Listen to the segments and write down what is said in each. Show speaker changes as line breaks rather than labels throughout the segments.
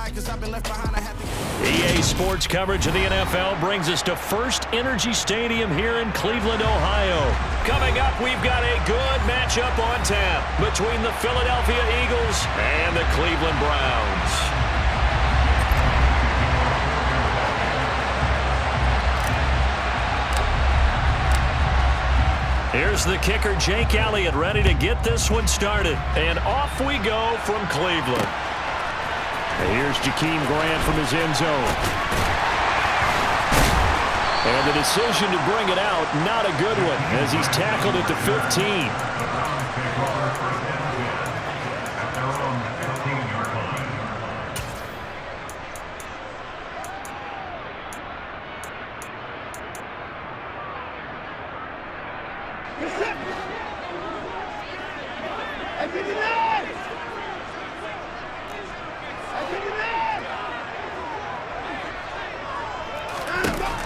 EA Sports coverage of the NFL brings us to First Energy Stadium here in Cleveland, Ohio. Coming up, we've got a good matchup on tap between the Philadelphia Eagles and the Cleveland Browns. Here's the kicker, Jake Elliott, ready to get this one started. And off we go from Cleveland. And here's Jakeem Grant from his end zone. And the decision to bring it out, not a good one, as he's tackled at the 15.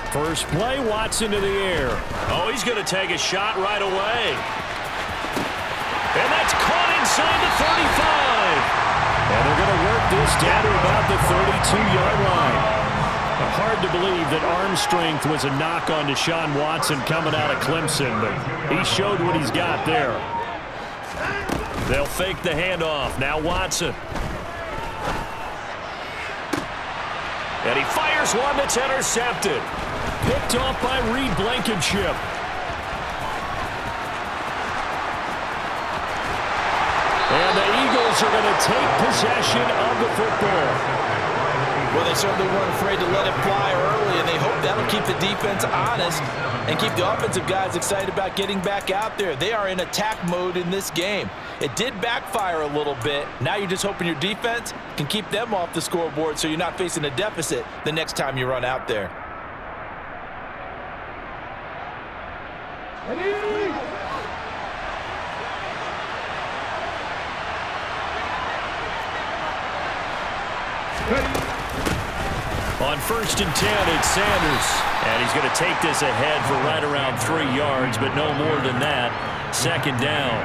First play, Watson to the air. Oh, he's going to take a shot right away. And that's caught inside the 35. And they're going to work this down to about the 32-yard line. Hard to believe that arm strength was a knock on Deshaun Watson coming out of Clemson, but he showed what he's got there. They'll fake the handoff. Now Watson. And he fires one that's intercepted. Picked off by Reed Blankenship. And the Eagles are going to take possession of the football.
Well, they certainly weren't afraid to let it fly early, and they hope that'll keep the defense honest and keep the offensive guys excited about getting back out there. They are in attack mode in this game. It did backfire a little bit. Now you're just hoping your defense can keep them off the scoreboard so you're not facing a deficit the next time you run out there.
On 1st and 10, it's Sanders. And he's going to take this ahead for right around 3 yards, but no more than that. 2nd down.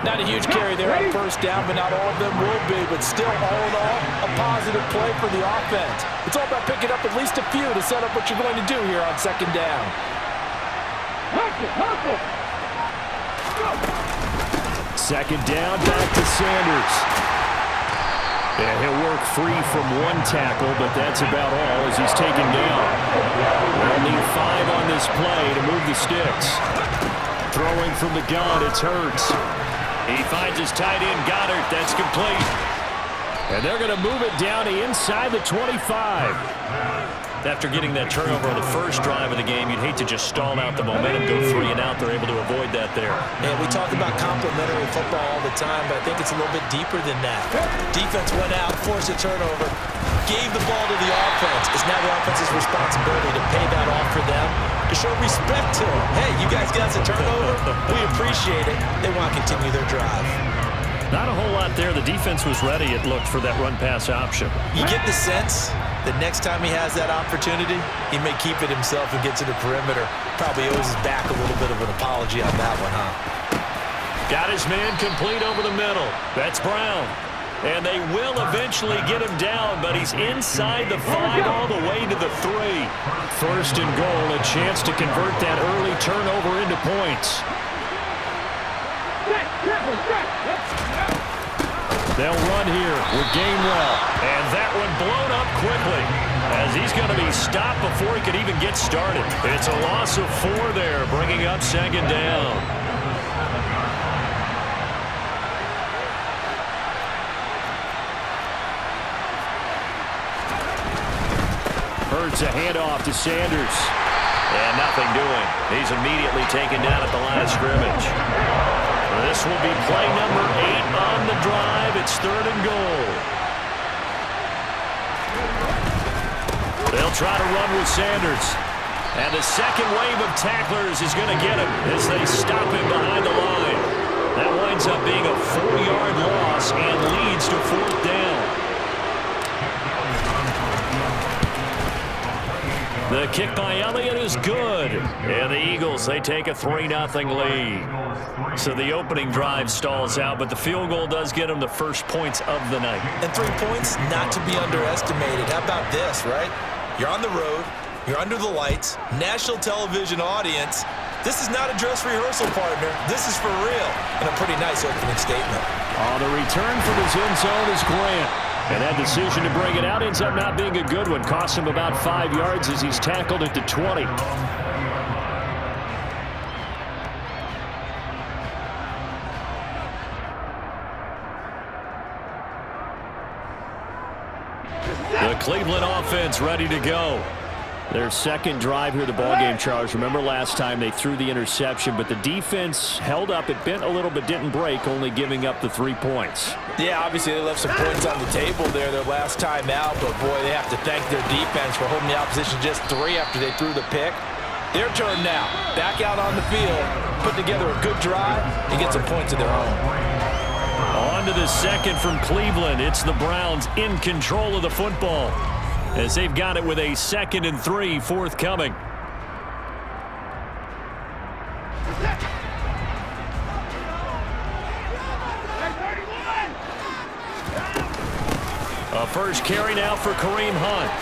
Not a huge carry there on 1st down, but not all of them will be. But still, all in all, a positive play for the offense. It's all about picking up at least a few to set up what you're going to do here on 2nd down.
2nd down, back to Sanders. Yeah, he'll work free from one tackle, but that's about all as he's taken down. They'll need 5 on this play to move the sticks. Throwing from the gun, it's Hurts. He finds his tight end, Goddard. That's complete. And they're going to move it down to inside the 25. After getting that turnover on the first drive of the game, you'd hate to just stall out the momentum, go 3 and out. They're able to avoid that there.
And we talk about complementary football all the time, but I think it's a little bit deeper than that. Defense went out, forced a turnover, gave the ball to the offense. It's now the offense's responsibility to pay that off for them, to show respect to them. Hey, you guys got a turnover? We appreciate it. They want to continue their drive.
Not a whole lot there. The defense was ready, it looked, for that run-pass option.
You get the sense that next time he has that opportunity, he may keep it himself and get to the perimeter. Probably owes his back a little bit of an apology on that one, huh?
Got his man complete over the middle. That's Brown. And they will eventually get him down, but he's inside the 5 all the way to the 3. 1st and goal, a chance to convert that early turnover into points. They'll run here with Gainwell. And that one blown up quickly as he's going to be stopped before he could even get started. It's a loss of 4 there, bringing up 2nd down. Hurts a handoff to Sanders. And nothing doing. He's immediately taken down at the line of scrimmage. This will be play number 8 on the drive. It's 3rd and goal. They'll try to run with Sanders. And the second wave of tacklers is going to get him as they stop him behind the line. That winds up being a 4-yard loss and leads to 4th down. The kick by Elliott is good. And the Eagles, they take a 3-0 lead. So the opening drive stalls out, but the field goal does get them the first points of the night.
And 3 points, not to be underestimated. How about this, right? You're on the road. You're under the lights. National television audience. This is not a dress rehearsal, partner. This is for real. And a pretty nice opening statement.
On the return from his end zone is Grant. And that decision to bring it out ends up not being a good one. Costs him about 5 yards as he's tackled at the 20. The Cleveland offense ready to go. Their second drive here, the ballgame, Charles. Remember last time they threw the interception, but the defense held up. It bent a little but didn't break, only giving up the 3 points.
Yeah, obviously they left some points on the table there their last time out, but boy, they have to thank their defense for holding the opposition just 3 after they threw the pick. Their turn now. Back out on the field, put together a good drive, and get some points of their own.
On to the second from Cleveland. It's the Browns in control of the football, as they've got it with a 2nd and 3 forthcoming. A first carry now for Kareem Hunt.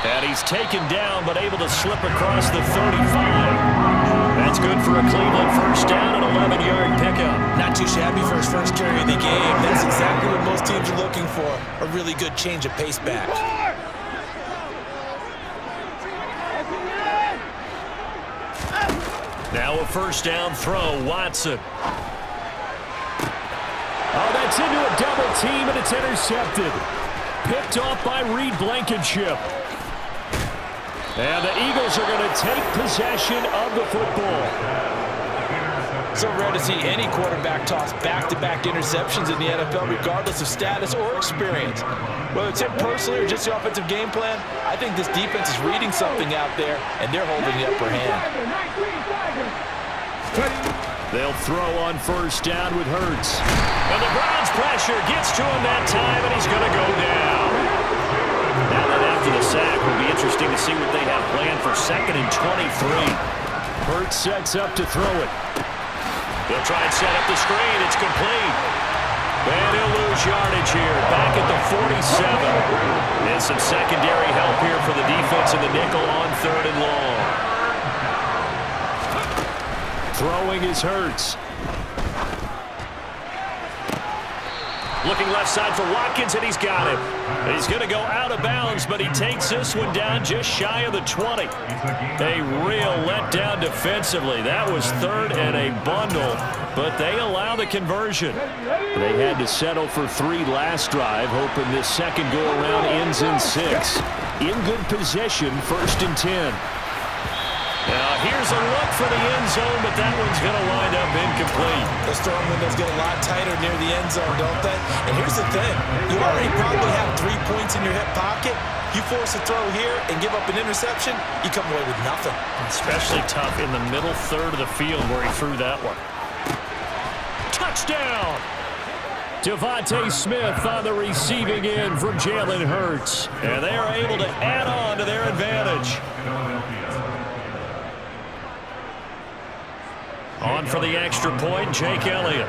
And he's taken down but able to slip across the 35. That's good for a Cleveland first down, an 11-yard pickup.
Not too shabby for his first carry of the game. That's exactly what most teams are looking for, a really good change of pace back.
Now a first down throw, Watson. Oh, that's into a double team, and it's intercepted. Picked off by Reed Blankenship. And the Eagles are going to take possession of the football.
So rare to see any quarterback toss back-to-back interceptions in the NFL, regardless of status or experience. Whether it's him personally or just the offensive game plan, I think this defense is reading something out there, and they're holding the upper hand.
They'll throw on first down with Hurts. And the Browns pressure gets to him that time, and he's going to go down. Now that after the sack, will be interesting to see what they have planned for 2nd and 23. Hurts sets up to throw it. They'll try and set up the screen. It's complete. And he'll lose yardage here. Back at the 47. And some secondary help here for the defense in the nickel on 3rd and long. Throwing is Hurts. Looking left side for Watkins, and he's got it. He's going to go out of bounds, but he takes this one down just shy of the 20. A real letdown defensively. That was 3rd and a bundle, but they allow the conversion. They had to settle for 3 last drive, hoping this second go-around ends in 6. In good possession, 1st and 10. Now, here's a look for the end zone, but that one's going to wind up incomplete.
Those throwing windows get a lot tighter near the end zone, don't they? And here's the thing. You already probably have 3 points in your hip pocket. You force a throw here and give up an interception, you come away with nothing.
Especially tough in the middle third of the field where he threw that one. Touchdown! Devontae Smith on the receiving end from Jalen Hurts. And they are able to add on to their advantage. On for the extra point, Jake Elliott.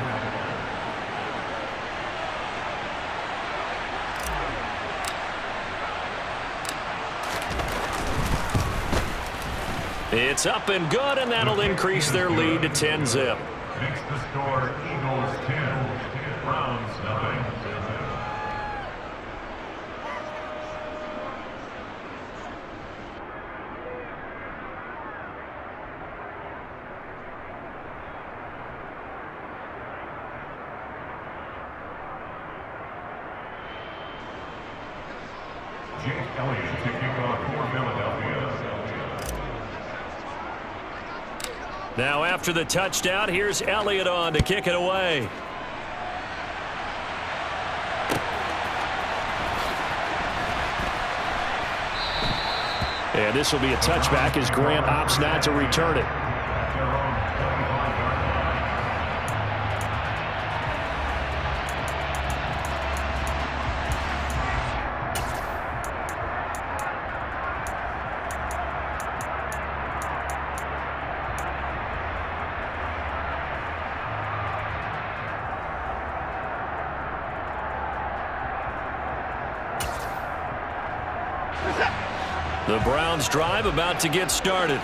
It's up and good, and that'll increase their lead to 10-zip.
Makes the score Eagles 10, Browns 9. Jake Elliott to kick off for Philadelphia.
Now after the touchdown, here's Elliott on to kick it away. And this will be a touchback as Grant opts not to return it. The Browns drive about to get started.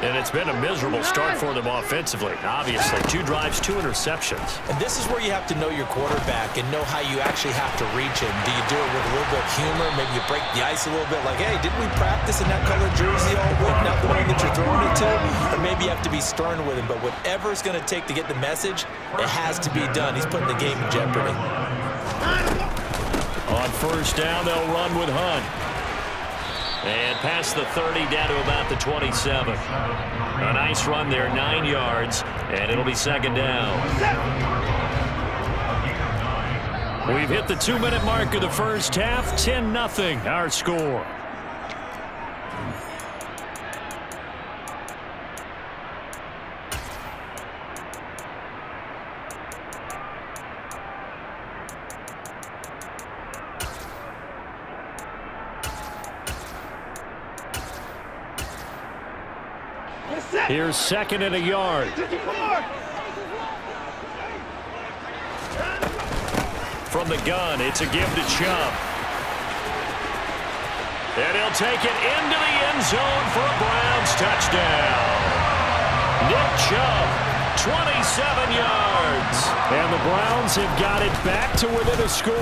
And it's been a miserable start for them offensively. Obviously, 2 drives, 2 interceptions.
And this is where you have to know your quarterback and know how you actually have to reach him. Do you do it with a little bit of humor? Maybe you break the ice a little bit like, hey, didn't we practice in that colored jersey all week, not the one that you're throwing it to? Or maybe you have to be stern with him. But whatever it's going to take to get the message, it has to be done. He's putting the game in jeopardy.
On first down, they'll run with Hunt. And past the 30, down to about the 27. A nice run there, 9 yards, and it'll be second down. We've hit the 2-minute mark of the first half, 10-0 our score. Here's second and a yard. From the gun, it's a give to Chubb. And he'll take it into the end zone for a Browns touchdown. Nick Chubb, 27 yards. And the Browns have got it back to within a score.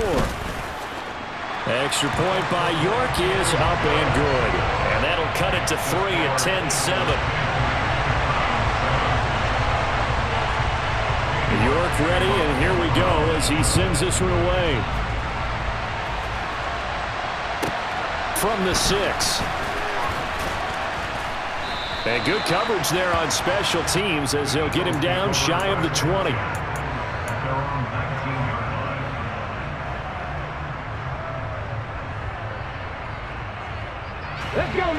Extra point by York is up and good. And that'll cut it to 3 at 10-7. York ready, and here we go as he sends this one away. From the 6. And good coverage there on special teams as they'll get him down shy of the 20.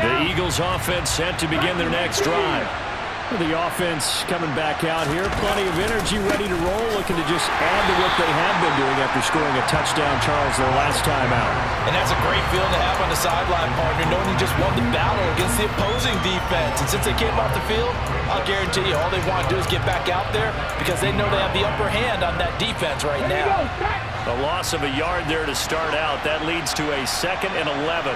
The Eagles offense set to begin their next drive. The offense coming back out here. Plenty of energy, ready to roll, looking to just add to what they have been doing after scoring a touchdown, Charles, their last time out.
And that's a great feeling to have on the sideline, partner, knowing you just won the battle against the opposing defense. And since they came off the field, I'll guarantee you all they want to do is get back out there because they know they have the upper hand on that defense right now.
A loss of a yard there to start out. That leads to a 2nd and 11.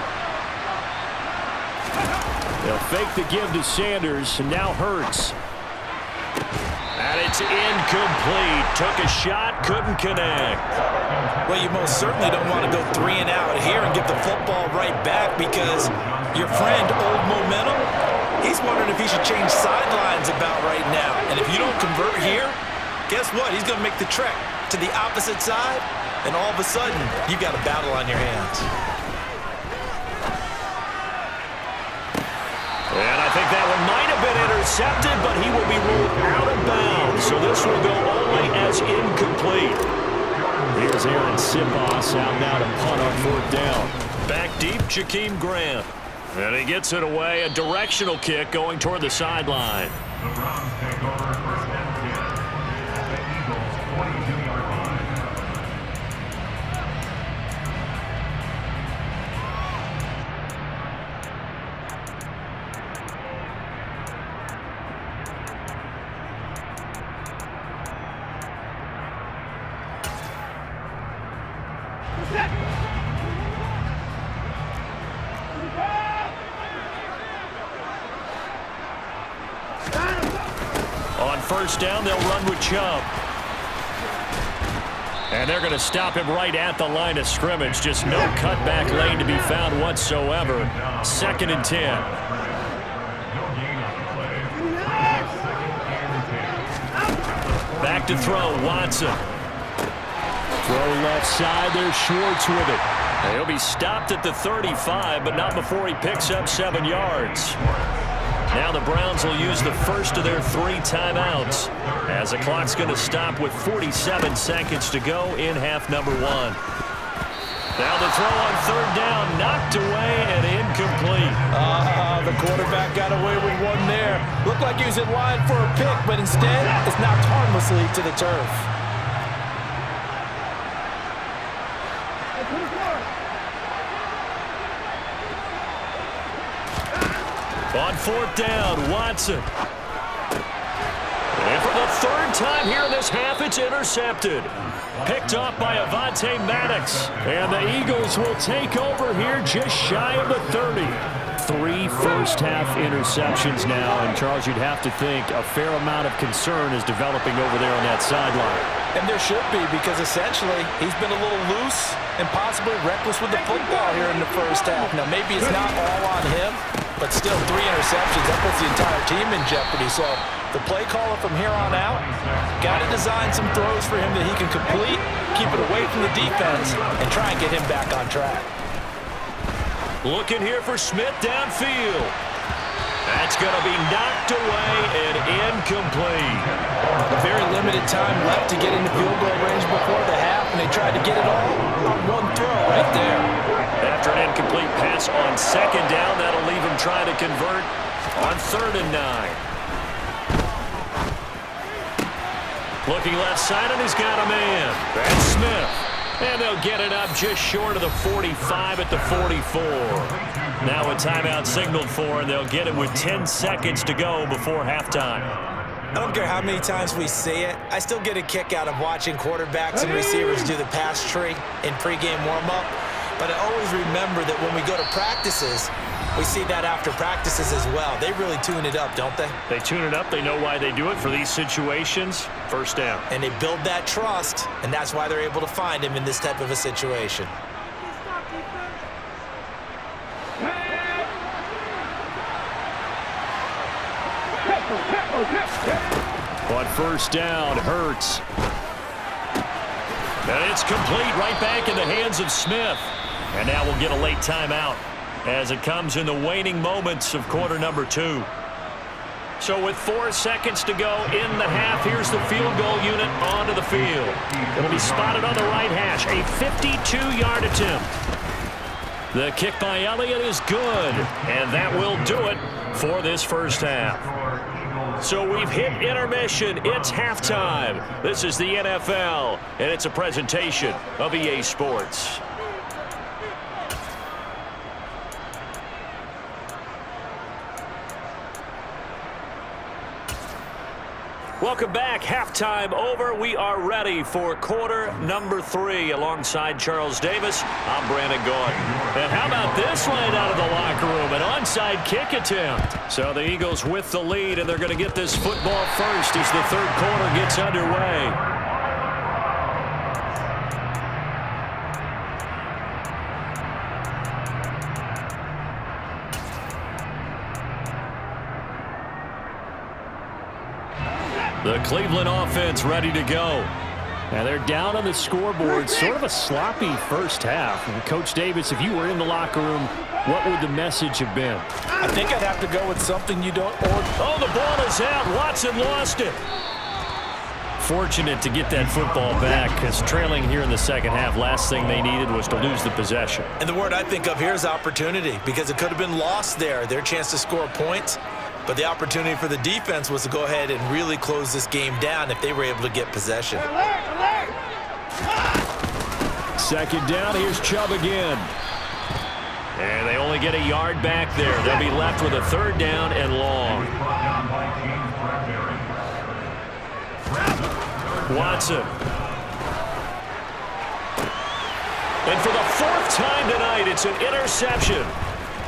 They'll fake the give to Sanders, and now Hurts. And it's incomplete. Took a shot, couldn't connect.
Well, you most certainly don't want to go 3 and out here and give the football right back because your friend, Old Momentum, he's wondering if he should change sidelines about right now. And if you don't convert here, guess what? He's going to make the trek to the opposite side, and all of a sudden, you've got a battle on your hands.
And I think that one might have been intercepted, but he will be ruled out of bounds. So this will go only as incomplete. Here's Aaron Siposs out now to punt on 4th down. Back deep, Jakeem Grant. And he gets it away. A directional kick going toward the sideline.
The Browns take over 1st and 10 at the Eagles' 22-yard line.
On first down, they'll run with Chubb. And they're going to stop him right at the line of scrimmage. Just no cutback lane to be found whatsoever. 2nd and 10. Back to throw, Watson. Throw left side, there's Schwartz with it. He'll be stopped at the 35, but not before he picks up 7 yards. Now the Browns will use the first of their 3 timeouts as the clock's going to stop with 47 seconds to go in half number 1. Now the throw on 3rd down, knocked away and incomplete.
The quarterback got away with one there. Looked like he was in line for a pick, but instead it's knocked harmlessly to the turf.
On 4th down, Watson. And for the 3rd time here in this half, it's intercepted. picked off by Avonte Maddox. And the Eagles will take over here just shy of the 30. 3 first-half interceptions now. And, Charles, you'd have to think a fair amount of concern is developing over there on that sideline.
And there should be, because essentially he's been a little loose and possibly reckless with the football here in the first half. Now, maybe it's not all on him, but still 3 interceptions. That puts the entire team in jeopardy. So the play caller from here on out got to design some throws for him that he can complete, keep it away from the defense, and try and get him back on track.
Looking here for Smith downfield. That's going to be knocked away and incomplete.
A very limited time left to get into field goal range before the half, and they tried to get it all on one throw right there.
After an incomplete pass on second down, that'll leave him trying to convert on 3rd and 9. Looking left side, and he's got a man. That's Smith. And they'll get it up just short of the 45 at the 44. Now a timeout signaled for, and they'll get it with 10 seconds to go before halftime.
I don't care how many times we see it. I still get a kick out of watching quarterbacks and receivers do the pass tree in pregame warm-up. But I always remember that when we go to practices, we see that after practices as well. They really tune it up, don't they?
They tune it up. They know why they do it for these situations. First down.
And they build that trust, and that's why they're able to find him in this type of a situation.
On first down, Hurts. And it's complete right back in the hands of Smith. And now we'll get a late timeout as it comes in the waning moments of quarter number 2. So with 4 seconds to go in the half, here's the field goal unit onto the field. It'll be spotted on the right hash, a 52-yard attempt. The kick by Elliott is good, and that will do it for this first half. So we've hit intermission. It's halftime. This is the NFL, and it's a presentation of EA Sports. Welcome back. Halftime over. We are ready for quarter number 3. Alongside Charles Davis, I'm Brandon Gordon. And how about this right out of the locker room? An onside kick attempt. So the Eagles with the lead, and they're going to get this football first as the third quarter gets underway. The Cleveland offense ready to go. And they're down on the scoreboard. Sort of a sloppy first half. And Coach Davis, if you were in the locker room, what would the message have been?
I think I'd have to go with something you don't order.
Oh, the ball is out. Watson lost it. Fortunate to get that football back, because trailing here in the second half, last thing they needed was to lose the possession.
And the word I think of here is opportunity, because it could have been lost there. Their chance to score points. But the opportunity for the defense was to go ahead and really close this game down if they were able to get possession.
Second down, here's Chubb again. And they only get a yard back there. They'll be left with a 3rd down and long. Watson. And for the 4th time tonight, it's an interception.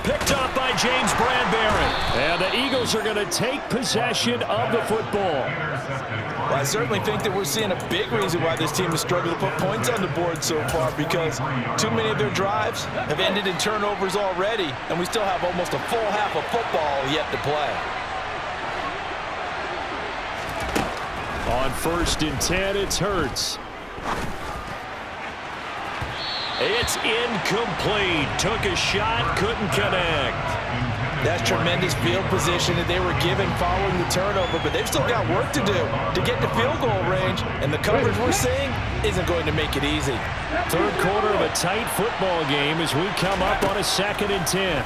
Picked up by James Bradbury. And the Eagles are going to take possession of the football.
Well, I certainly think that we're seeing a big reason why this team has struggled to put points on the board so far, because too many of their drives have ended in turnovers already, and we still have almost a full half of football yet to play.
On 1st and 10, it's Hurts. It's incomplete. Took a shot, couldn't connect.
That's tremendous field position that they were given following the turnover, but they've still got work to do to get to field goal range, and the coverage we're seeing isn't going to make it easy.
Third quarter of a tight football game as we come up on a 2nd and 10.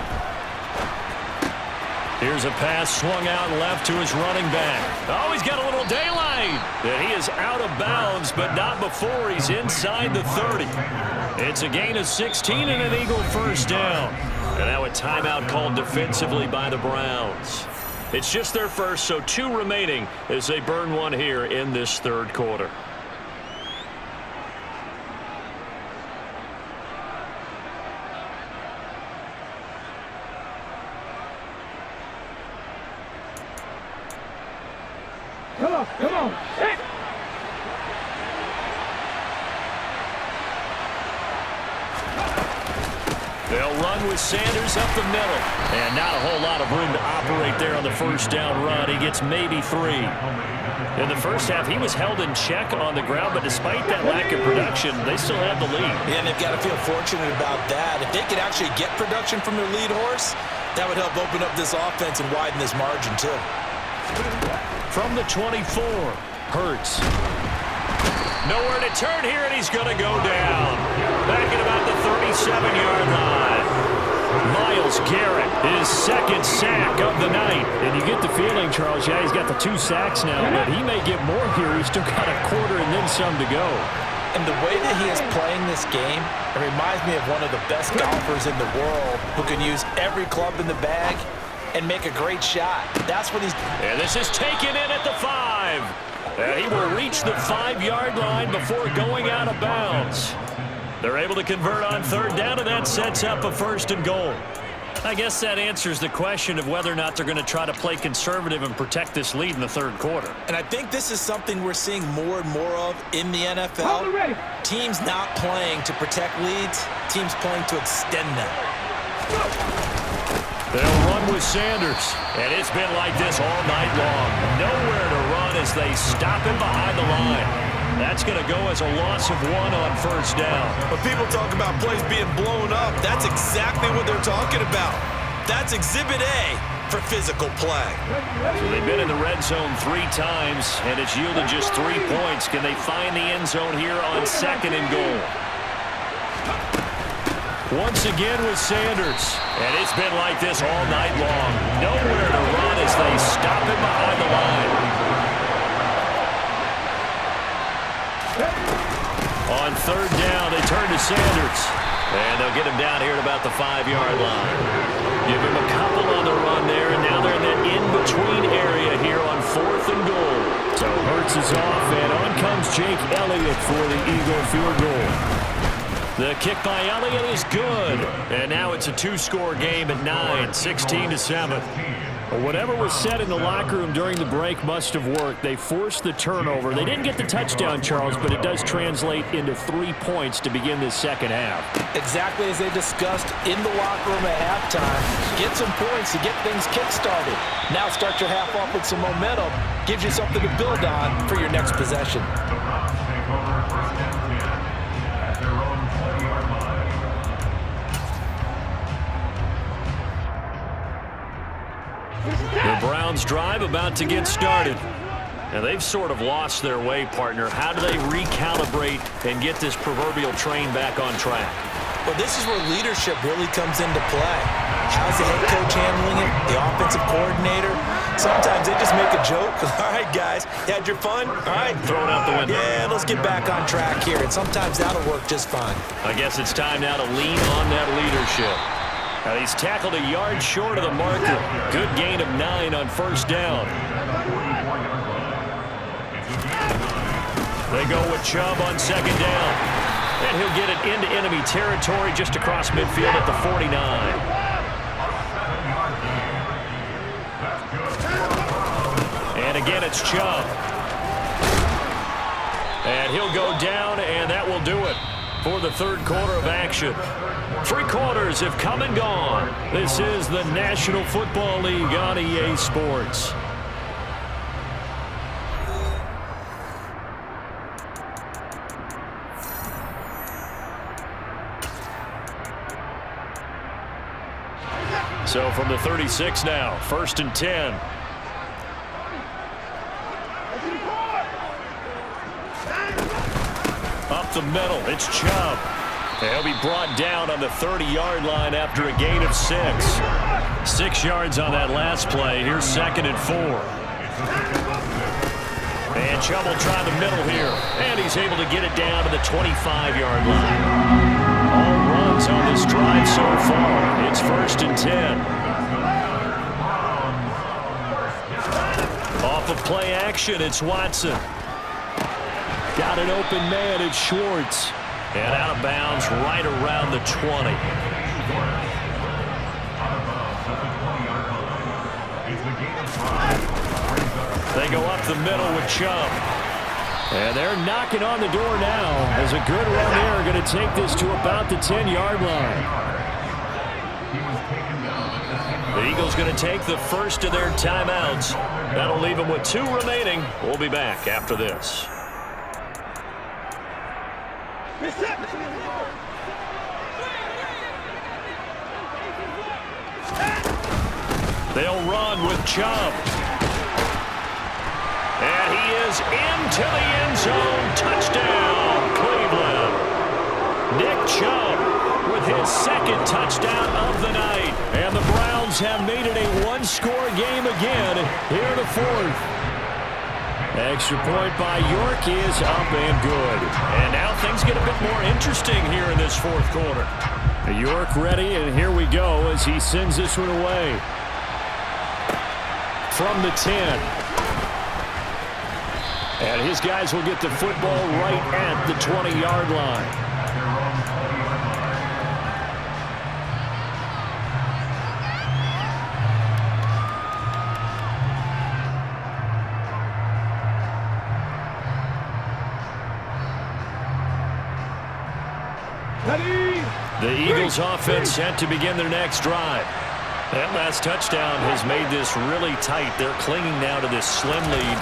Here's a pass swung out left to his running back. Oh, he's got a little daylight. And he is out of bounds, but not before he's inside the 30. It's a gain of 16 and an Eagle first down. And now a timeout called defensively by the Browns. It's just their first, so 2 remaining as they burn one here in this third quarter.
Come on. Hit.
They'll run with Sanders up the middle. And not a whole lot of room to operate there on the first down run. He gets maybe 3. In the first half, he was held in check on the ground, but despite that lack of production, they still have the lead.
Yeah, and they've got to feel fortunate about that. If they could actually get production from their lead horse, that would help open up this offense and widen this margin, too.
From the 24, Hurts. Nowhere to turn here, and he's going to go down. Back at about the 37-yard line. Myles Garrett, his second sack of the night. And you get the feeling, Charles, yeah, he's got the 2 sacks now, but he may get more here. He's still got a quarter and then some to go.
And the way that he is playing this game, it reminds me of one of the best golfers in the world who can use every club in the bag and make a great shot. That's what he's...
And this is taken in at the 5. And he will reach the 5-yard line before going out of bounds. They're able to convert on third down, and that sets up a 1st and goal. I guess that answers the question of whether or not they're going to try to play conservative and protect this lead in the third quarter.
And I think this is something we're seeing more and more of in the NFL. Teams not playing to protect leads, teams playing to extend them.
They'll run with Sanders, and it's been like this all night long. Nowhere to run as they stop him behind the line. That's going to go as a loss of 1 on first down.
When people talk about plays being blown up, that's exactly what they're talking about. That's Exhibit A for physical play.
So they've been in the red zone 3 times, and it's yielded just 3 points. Can they find the end zone here on 2nd and goal? Once again with Sanders, and it's been like this all night long. Nowhere to run as they stop him behind the line. On third down, they turn to Sanders, and they'll get him down here at about the 5-yard line. Give him a couple on the run there, and now they're in that in-between area here on 4th and goal. So Hurts is off, and on comes Jake Elliott for the Eagle field goal. The kick by Elliott is good. And now it's a 2-score game at 9, 16-7. Whatever was said in the locker room during the break must have worked. They forced the turnover. They didn't get the touchdown, Charles, but it does translate into 3 points to begin this second half.
Exactly as they discussed in the locker room at halftime. Get some points to get things kick-started. Now start your half off with some momentum. Gives you something to build on for your next possession.
The Browns take over 1st and 10 at their own 20-yard line.
The Browns drive about to get started. And they've sort of lost their way, partner. How do they recalibrate and get this proverbial train back on track?
Well, this is where leadership really comes into play. How's the head coach handling it? The offensive coordinator? Sometimes they just make a joke. All right, guys, you had your fun? All right.
Throw it out the window.
Yeah, let's get back on track here. And sometimes that'll work just fine.
I guess it's time now to lean on that leadership. Now he's tackled a yard short of the marker. Good gain of 9 on first down. They go with Chubb on second down. And he'll get it into enemy territory just across midfield at the 49. And again, it's Chubb. And he'll go down, and that will do it for the third quarter of action. 3 quarters have come and gone. This is the National Football League on EA Sports. So from the 36 now, 1st and 10. Up the middle, it's Chubb. He'll be brought down on the 30-yard line after a gain of 6. 6 yards on that last play. Here's 2nd and 4. And Chubb will try the middle here. And he's able to get it down to the 25-yard line. All runs on this drive so far. It's 1st and 10. Off of play action, it's Watson. Got an open man, it's Schwartz. And out of bounds right around the 20. They go up the middle with Chubb. And they're knocking on the door now as a good run there going to take this to about the 10-yard line. The Eagles going to take the first of their timeouts. That'll leave them with 2 remaining. We'll be back after this. They'll run with Chubb. And he is into the end zone. Touchdown, Cleveland. Nick Chubb with his second touchdown of the night. And the Browns have made it a 1-score game again here in the 4th. Extra point by York is up and good. And now things get a bit more interesting here in this 4th quarter. York ready, and here we go as he sends this one away. From the 10. And his guys will get the football right at the 20-yard line. The Eagles offense set to begin their next drive. That last touchdown has made this really tight. They're clinging now to this slim lead.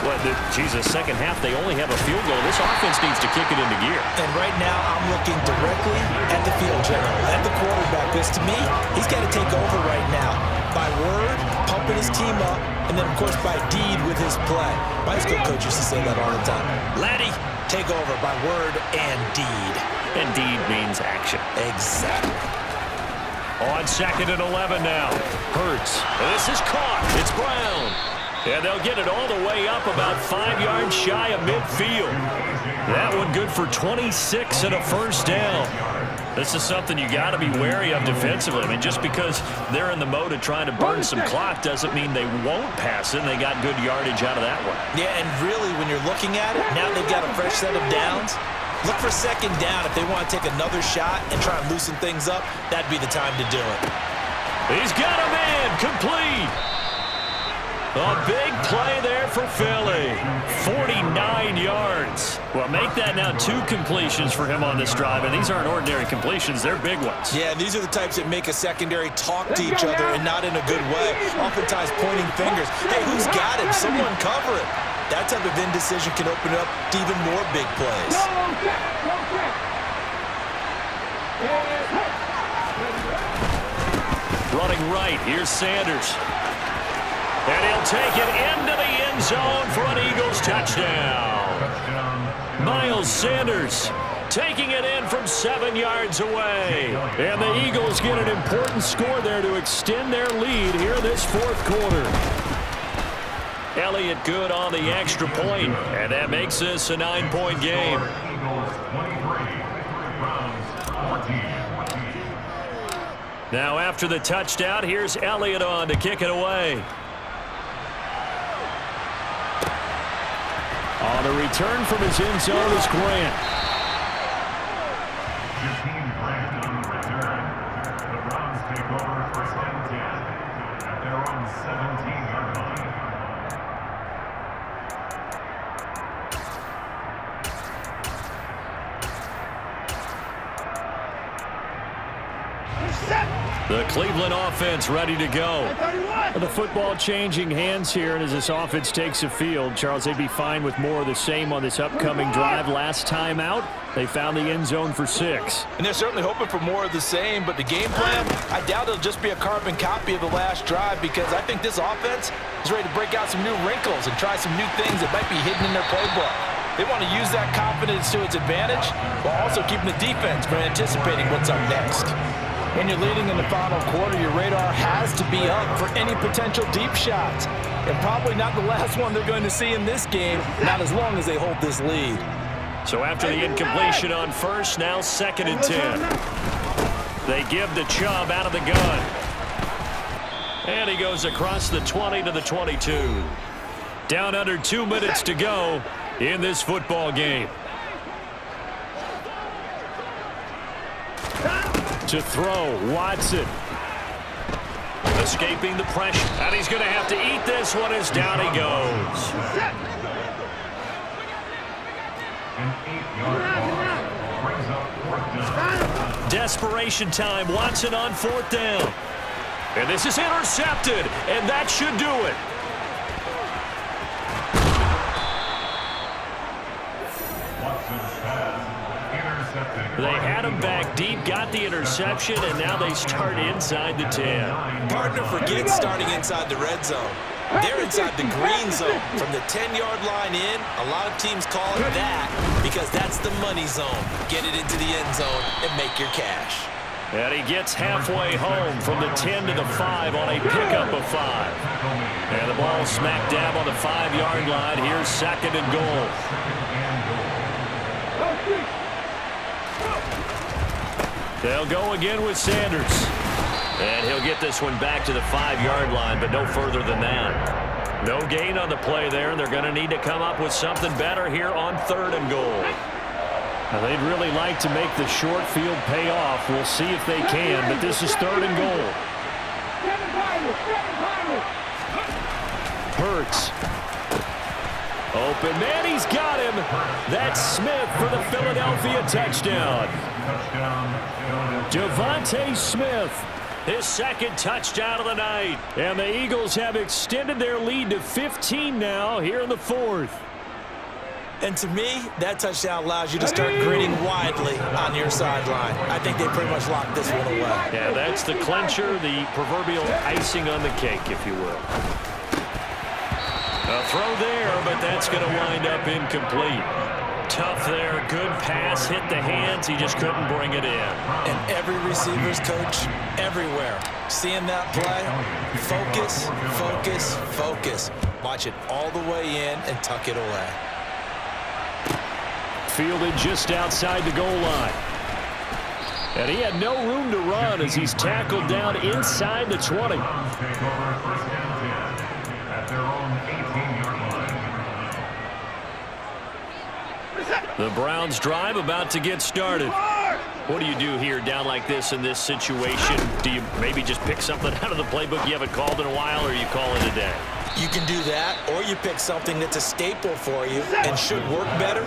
Second half, they only have a field goal. This offense needs to kick it into gear.
And right now, I'm looking directly at the field general, at the quarterback, because to me, he's got to take over right now. By word, pumping his team up, and then, of course, by deed with his play. My high school coach used to say that all the time. Laddie, take over by word and deed.
And deed means action.
Exactly.
On 2nd and 11 now. Hurts. This is caught. It's Brown. And they'll get it all the way up about 5 yards shy of midfield. That one good for 26 and a first down. This is something you got to be wary of defensively. I mean, just because they're in the mode of trying to burn some clock doesn't mean they won't pass it, and they got good yardage out of that one.
Yeah, and really, when you're looking at it, now they've got a fresh set of downs. Look for 2nd down. If they want to take another shot and try and loosen things up, that'd be the time to do it.
He's got him in. Complete. A big play there for Philly. 49 yards. Well, make that now 2 completions for him on this drive, and these aren't ordinary completions. They're big ones.
Yeah, and these are the types that make a secondary talk to each other and not in a good way. Oftentimes pointing fingers. Hey, who's got him? Someone cover it. That type of indecision can open up to even more big plays.
Running right, here's Sanders. And he'll take it into the end zone for an Eagles touchdown. Miles Sanders taking it in from 7 yards away. And the Eagles get an important score there to extend their lead here this 4th quarter. Elliott good on the extra point, and that makes this a 9-point game. Now after the touchdown, here's Elliott on to kick it away. On the return from his end zone is Grant.
Grant on the return. The Browns take over 1st and 10 at their own 17-yard line.
The Cleveland offense ready to go. The football changing hands here, and as this offense takes the field, Charles, they'd be fine with more of the same on this upcoming drive. Last time out, they found the end zone for 6.
And they're certainly hoping for more of the same, but the game plan, I doubt it'll just be a carbon copy of the last drive, because I think this offense is ready to break out some new wrinkles and try some new things that might be hidden in their playbook. They want to use that confidence to its advantage while also keeping the defense from anticipating what's up next. When you're leading in the final quarter, your radar has to be up for any potential deep shots. And probably not the last one they're going to see in this game, not as long as they hold this lead.
So after the incompletion on 1st, now 2nd and 10. They give to Chubb out of the gun. And he goes across the 20 to the 22. Down under 2 minutes to go in this football game. To throw, Watson. Escaping the pressure. And he's going to have to eat this one as down he goes.
An 8-yard loss brings up 4th down.
Desperation time. Watson on 4th down. And this is intercepted, and that should do it.
Watson's pass intercepted.
They had him back deep, got the interception, and now they start inside the 10.
Partner forgets starting inside the red zone. They're inside the green zone. From the 10-yard line in, a lot of teams call it that because that's the money zone. Get it into the end zone and make your cash.
And he gets halfway home from the 10 to the 5 on a pickup of 5. And the ball smack dab on the 5-yard line. Here's 2nd and goal. They'll go again with Sanders. And he'll get this one back to the 5-yard line, but no further than that. No gain on the play there, and they're going to need to come up with something better here on 3rd and goal. Now, they'd really like to make the short field pay off. We'll see if they can, but this is 3rd and goal. Hurts. Open man, he's got him. That's Smith for the Philadelphia touchdown. Devontae Smith, his 2nd touchdown of the night. And the Eagles have extended their lead to 15 now here in the 4th.
And to me, that touchdown allows you to start grinning widely on your sideline. I think they pretty much locked this one away.
Yeah, that's the clincher, the proverbial icing on the cake, if you will. A throw there, but that's going to wind up incomplete. Tough there, good pass, hit the hands, he just couldn't bring it in.
And every receiver's coach, everywhere, seeing that play, focus, focus, focus. Watch it all the way in and tuck it away.
Fielded just outside the goal line. And he had no room to run as he's tackled down inside the 20. The Browns drive about to get started. What do you do here down like this in this situation? Do you maybe just pick something out of the playbook you haven't called in a while, or you call it a day?
You can do that, or you pick something that's a staple for you and should work better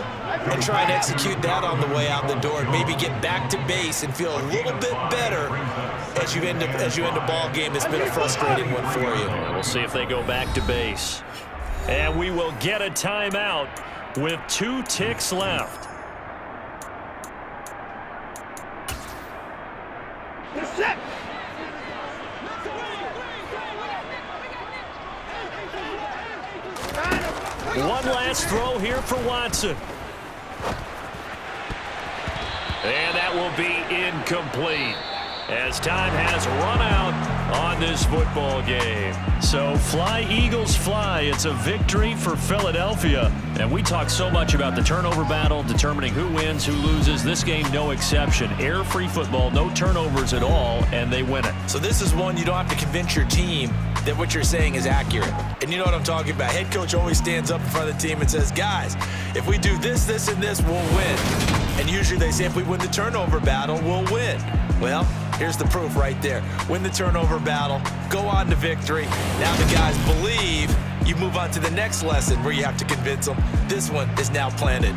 and try and execute that on the way out the door and maybe get back to base and feel a little bit better as you end a ball game that's been a frustrating one for you.
We'll see if they go back to base. And we will get a timeout with 2 ticks left. One last throw here for Watson. And that will be incomplete as time has run out on this football game. So fly, Eagles, fly. It's a victory for Philadelphia. And we talk so much about the turnover battle, determining who wins, who loses. This game, no exception. Air-free football, no turnovers at all, and they win it.
So this is one you don't have to convince your team that what you're saying is accurate. And you know what I'm talking about. Head coach always stands up in front of the team and says, guys, if we do this, this, and this, we'll win. And usually they say if we win the turnover battle, we'll win. Well, here's the proof right there. Win the turnover battle, go on to victory. Now the guys believe. You move on to the next lesson where you have to convince them. This one is now planted.